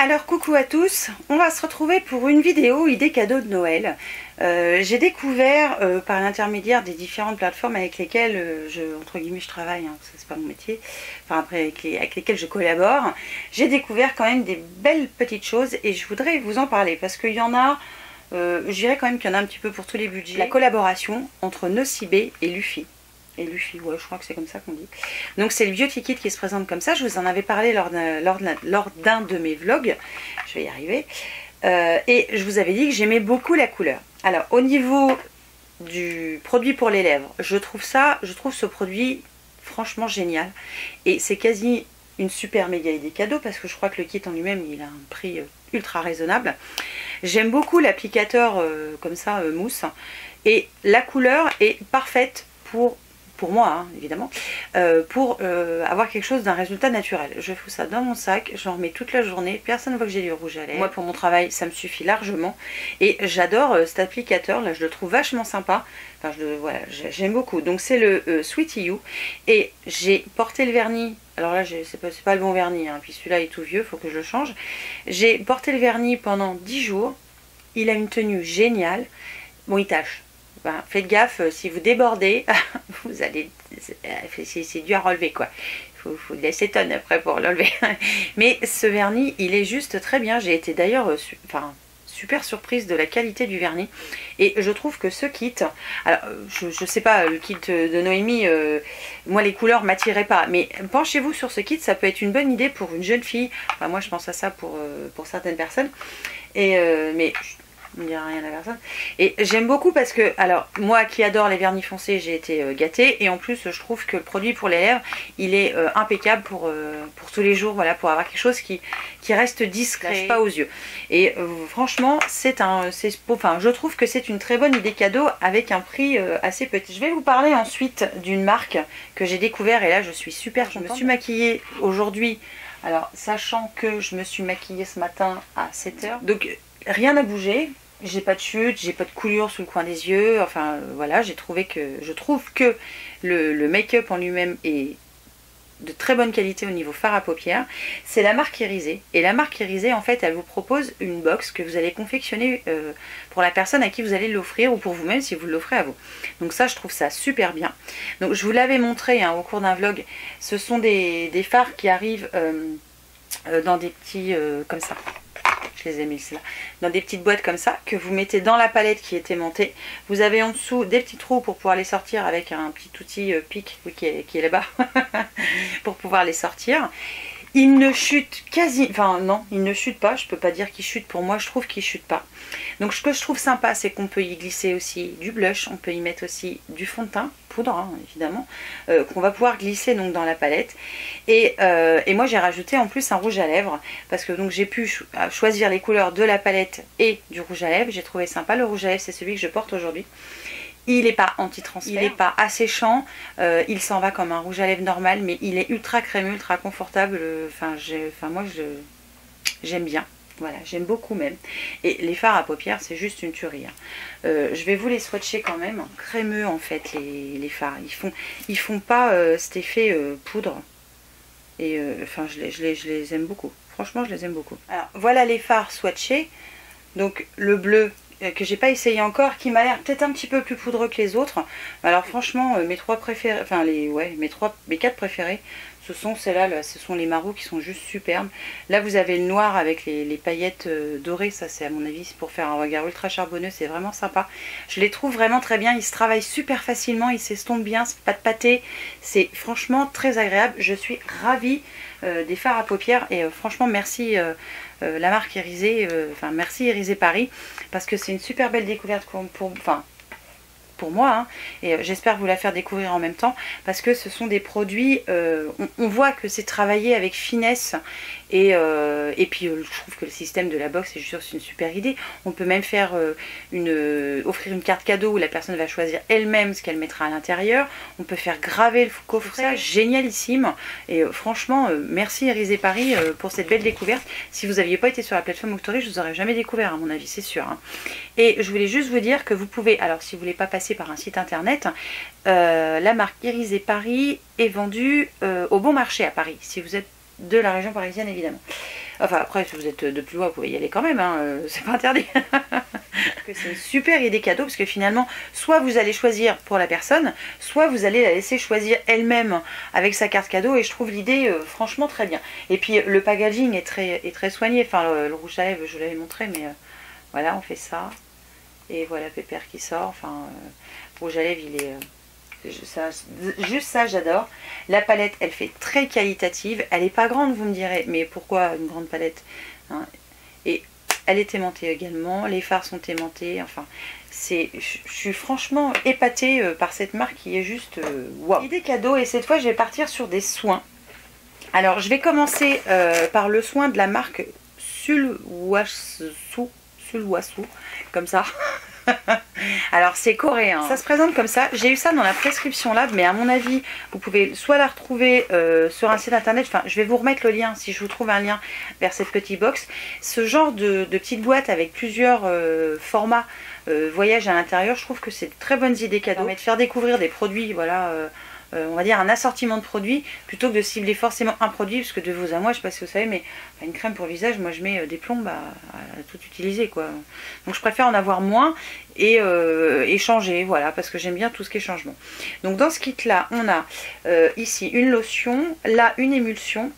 Alors coucou à tous, on va se retrouver pour une vidéo idée cadeau de Noël. J'ai découvert par l'intermédiaire des différentes plateformes avec lesquelles entre guillemets je travaille, hein, parce que c'est pas mon métier, enfin après avec lesquelles je collabore, j'ai découvert quand même des belles petites choses et je voudrais vous en parler parce qu'il y en a, je dirais quand même qu'il y en a un petit peu pour tous les budgets. La collaboration entre Nocibé et Luffy. Et Luffy, ouais, je crois que c'est comme ça qu'on dit. Donc c'est le Beauty Kit qui se présente comme ça. Je vous en avais parlé lors d'un de mes vlogs. Je vais y arriver. Et je vous avais dit que j'aimais beaucoup la couleur. Alors au niveau du produit pour les lèvres, je trouve ce produit franchement génial. Et c'est quasi une super méga idée cadeau parce que je crois que le kit en lui-même il a un prix ultra raisonnable. J'aime beaucoup l'applicateur comme ça mousse. Et la couleur est parfaite pour moi, hein, évidemment, pour avoir quelque chose d'un résultat naturel. Je fous ça dans mon sac, j'en remets toute la journée, personne ne voit que j'ai du rouge à lèvres. Moi, pour mon travail, ça me suffit largement. Et j'adore cet applicateur, là, je le trouve vachement sympa. Enfin, voilà, j'aime beaucoup. Donc, c'est le Sweetie You. Et j'ai porté le vernis. Alors là, c'est pas le bon vernis, hein, puis celui-là est tout vieux, il faut que je le change. J'ai porté le vernis pendant 10 jours. Il a une tenue géniale. Bon, il tâche. Ben, faites gaffe, si vous débordez, vous allez, c'est dur à relever quoi. Il faut de l'acétone après pour l'enlever. Mais ce vernis, il est juste très bien. J'ai été d'ailleurs super surprise de la qualité du vernis. Et je trouve que ce kit, alors je sais pas, le kit de Noémie, moi les couleurs m'attiraient pas. Mais penchez-vous sur ce kit, ça peut être une bonne idée pour une jeune fille. Enfin, moi je pense à ça pour certaines personnes. Et mais il n'y a rien à personne. Et j'aime beaucoup parce que, alors, moi qui adore les vernis foncés, j'ai été gâtée. Et en plus, je trouve que le produit pour les lèvres, il est impeccable pour tous les jours, voilà, pour avoir quelque chose qui reste discret, pas aux yeux. Et franchement, je trouve que c'est une très bonne idée cadeau avec un prix assez petit. Je vais vous parler ensuite d'une marque que j'ai découvert et là, je suis super contente. Je me suis maquillée aujourd'hui, alors, sachant que je me suis maquillée ce matin à 7 h. Donc, rien n'a bougé, j'ai pas de chute, j'ai pas de coulure sous le coin des yeux, enfin voilà, je trouve que le make-up en lui-même est de très bonne qualité au niveau fard à paupières. C'est la marque Irisé, et la marque Irisé en fait elle vous propose une box que vous allez confectionner pour la personne à qui vous allez l'offrir ou pour vous-même si vous l'offrez à vous. Donc ça je trouve ça super bien. Donc je vous l'avais montré hein, au cours d'un vlog, ce sont des fards qui arrivent dans des petits comme ça. Je les ai mis là, dans des petites boîtes comme ça, que vous mettez dans la palette qui est aimantée. Vous avez en dessous des petits trous pour pouvoir les sortir avec un petit outil pic oui, qui est là-bas, pour pouvoir les sortir. Il ne chute quasi, enfin non, il ne chute pas, je peux pas dire qu'il chute, pour moi je trouve qu'il chute pas. Donc ce que je trouve sympa, c'est qu'on peut y glisser aussi du blush, on peut y mettre aussi du fond de teint, poudre hein, évidemment, qu'on va pouvoir glisser donc dans la palette. Et moi j'ai rajouté en plus un rouge à lèvres, parce que donc j'ai pu choisir les couleurs de la palette et du rouge à lèvres, j'ai trouvé sympa. Le rouge à lèvres c'est celui que je porte aujourd'hui. Il n'est pas anti-transfert, il n'est pas asséchant, il s'en va comme un rouge à lèvres normal, mais il est ultra crémeux, ultra confortable. Moi j'aime bien, voilà, j'aime beaucoup même. Et les fards à paupières, c'est juste une tuerie. Hein. Je vais vous les swatcher quand même, crémeux en fait les fards. Ils font pas cet effet poudre. Et je les aime beaucoup. Franchement, je les aime beaucoup. Alors voilà les fards swatchés. Donc le bleu que j'ai pas essayé encore, qui m'a l'air peut-être un petit peu plus poudreux que les autres. Alors franchement, mes trois préférés, enfin mes quatre préférés, ce sont celles-là, ce sont les marrons qui sont juste superbes. Là vous avez le noir avec les paillettes dorées, ça c'est à mon avis pour faire un regard ultra charbonneux, c'est vraiment sympa. Je les trouve vraiment très bien, ils se travaillent super facilement, ils s'estompent bien, c'est pas de pâté, c'est franchement très agréable. Je suis ravie des fards à paupières et franchement merci la marque Irisé, merci Irisé Paris, parce que c'est une super belle découverte pour moi hein, et j'espère vous la faire découvrir en même temps parce que ce sont des produits, on voit que c'est travaillé avec finesse et puis je trouve que le système de la box c'est juste une super idée. On peut même faire offrir une carte cadeau où la personne va choisir elle-même ce qu'elle mettra à l'intérieur. On peut faire graver le coffret, génialissime. Et franchement merci Irisé Paris pour cette belle découverte. Si vous n'aviez pas été sur la plateforme Octory, je vous aurais jamais découvert à mon avis, c'est sûr hein. Et je voulais juste vous dire que vous pouvez, alors si vous voulez pas passer par un site internet, la marque Irisé Paris est vendue au Bon Marché à Paris, si vous êtes de la région parisienne évidemment. Enfin après, si vous êtes de plus loin, vous pouvez y aller quand même, hein, c'est pas interdit. C'est une super idée cadeau parce que finalement, soit vous allez choisir pour la personne, soit vous allez la laisser choisir elle-même avec sa carte cadeau, et je trouve l'idée franchement très bien. Et puis le packaging est très soigné, enfin le rouge à lèvres, je vous l'avais montré, mais voilà, on fait ça. Et voilà Pépère qui sort, enfin rouge à lèvres, il est... juste ça j'adore. La palette elle fait très qualitative, elle est pas grande vous me direz, mais pourquoi une grande palette, hein? Et elle est aimantée également, les fards sont aimantés, enfin je suis franchement épatée par cette marque qui est juste waouh. Idée cadeau, et cette fois je vais partir sur des soins. Alors je vais commencer par le soin de la marque Sulwhasoo, comme ça. Alors c'est coréen, ça se présente comme ça. J'ai eu ça dans la prescription lab, mais à mon avis vous pouvez soit la retrouver sur un site internet, enfin je vais vous remettre le lien si je vous trouve un lien vers cette petite box. Ce genre de petite boîte avec plusieurs formats voyage à l'intérieur, je trouve que c'est de très bonnes idées cadeaux. Ça permet de faire découvrir des produits, voilà, on va dire un assortiment de produits, plutôt que de cibler forcément un produit, parce que de vous à moi, je sais pas si vous savez, mais une crème pour le visage, moi je mets des plombes à tout utiliser, quoi. Donc je préfère en avoir moins et changer, voilà, parce que j'aime bien tout ce qui est changement. Donc dans ce kit là, on a ici une lotion, là une émulsion.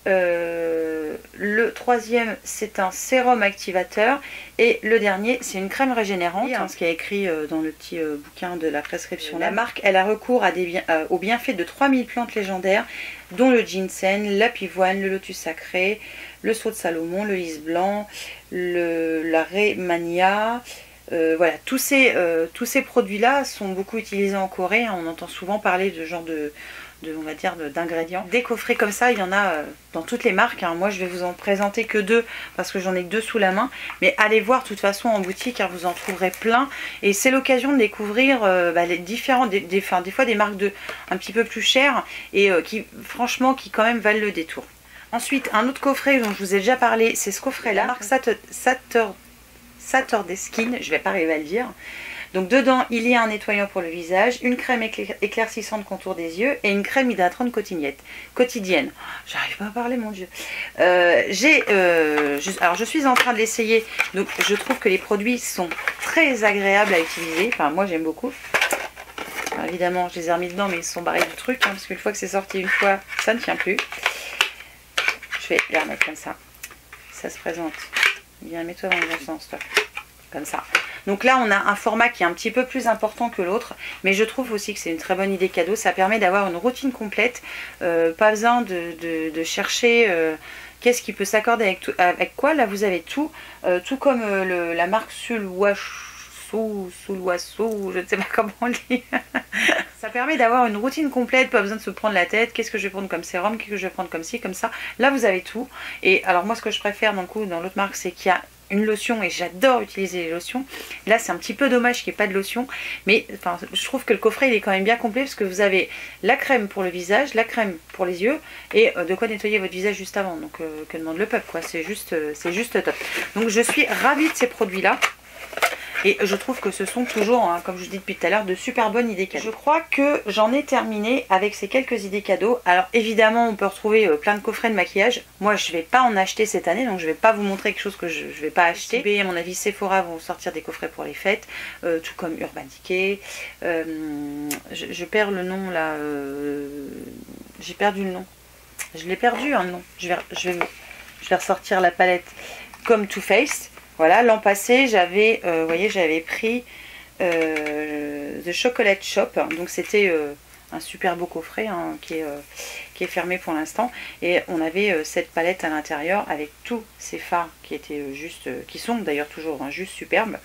Le troisième c'est un sérum activateur, et le dernier c'est une crème régénérante, ce qui est écrit dans le petit bouquin de la prescription. La marque elle a recours à aux bienfaits de 3000 plantes légendaires, dont le ginseng, la pivoine, le lotus sacré, le saule de Salomon, le lys blanc, la rhémania. Voilà, tous ces produits là sont beaucoup utilisés en Corée, hein. On entend souvent parler de genre on va dire d'ingrédients. Des coffrets comme ça, il y en a dans toutes les marques, hein. Moi je vais vous en présenter que 2 parce que j'en ai que 2 sous la main, mais allez voir de toute façon en boutique, car vous en trouverez plein, et c'est l'occasion de découvrir les différents, des fois des marques un petit peu plus chères, et qui franchement qui quand même valent le détour. Ensuite un autre coffret dont je vous ai déjà parlé, c'est ce coffret là, la marque Saturday Skin, je vais pas arriver à le dire. Donc dedans il y a un nettoyant pour le visage, une crème éclaircissante contour des yeux et une crème hydratante quotidienne. J'arrive pas à parler, mon dieu. Alors je suis en train de l'essayer, donc je trouve que les produits sont très agréables à utiliser, enfin moi j'aime beaucoup. Alors, évidemment je les ai remis dedans, mais ils sont barrés du truc, hein, parce qu'une fois que c'est sorti une fois, ça ne tient plus. Je vais les remettre comme ça. Ça se présente. Bien, mets-toi dans le bon sens, toi. Comme ça. Donc là on a un format qui est un petit peu plus important que l'autre, mais je trouve aussi que c'est une très bonne idée cadeau. Ça permet d'avoir une routine complète, pas besoin de chercher qu'est-ce qui peut s'accorder avec quoi. Là vous avez tout, tout comme la marque Sulwhasoo, je ne sais pas comment on le dit. Ça permet d'avoir une routine complète, pas besoin de se prendre la tête, qu'est-ce que je vais prendre comme sérum, qu'est-ce que je vais prendre comme ci, comme ça. Là vous avez tout. Et alors moi ce que je préfère dans l'autre marque, c'est qu'il y a une lotion, et j'adore utiliser les lotions. Là c'est un petit peu dommage qu'il n'y ait pas de lotion, mais enfin, je trouve que le coffret il est quand même bien complet, parce que vous avez la crème pour le visage, la crème pour les yeux, et de quoi nettoyer votre visage juste avant. Donc que demande le peuple, quoi. C'est juste top. Donc je suis ravie de ces produits là. Et je trouve que ce sont toujours, hein, comme je vous dis depuis tout à l'heure, de super bonnes idées cadeaux. Je crois que j'en ai terminé avec ces quelques idées cadeaux. Alors évidemment, on peut retrouver plein de coffrets de maquillage. Moi, je ne vais pas en acheter cette année, donc je ne vais pas vous montrer quelque chose que je ne vais pas acheter. Et à mon avis, Sephora vont sortir des coffrets pour les fêtes, tout comme Urban Decay. Je perds le nom là. J'ai perdu le nom. Je l'ai perdu, un nom. Je vais ressortir la palette comme Too Faced. Voilà, l'an passé, j'avais, vous voyez, j'avais pris The Chocolate Shop. Donc c'était un super beau coffret, hein, qui est fermé pour l'instant. Et on avait cette palette à l'intérieur avec tous ces fards qui étaient qui sont d'ailleurs toujours, hein, juste superbes.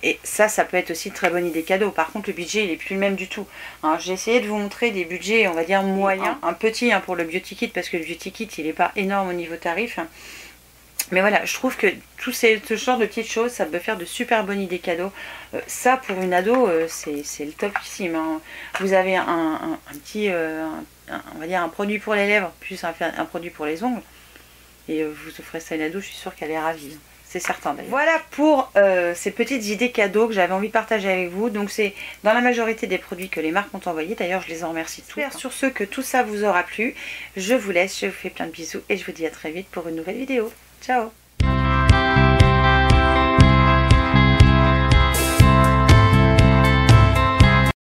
Et ça peut être aussi une très bonne idée cadeau. Par contre, le budget, il est plus le même du tout. Hein, j'ai essayé de vous montrer des budgets, on va dire moyens. Un petit, hein, pour le Beauty Kit, parce que le Beauty Kit, il n'est pas énorme au niveau tarif. Hein. Mais voilà, je trouve que ce genre de petites choses, ça peut faire de super bonnes idées cadeaux. Ça, pour une ado, c'est le topissime, hein. Vous avez un petit, on va dire un produit pour les lèvres, plus un produit pour les ongles. Et vous offrez ça à une ado, je suis sûre qu'elle est ravie. c'est certain d'ailleurs. Voilà pour ces petites idées cadeaux que j'avais envie de partager avec vous. Donc c'est dans la majorité des produits que les marques ont envoyés. D'ailleurs je les en remercie tous. J'espère sur ce que tout ça vous aura plu. Je vous laisse, je vous fais plein de bisous et je vous dis à très vite pour une nouvelle vidéo. Ciao!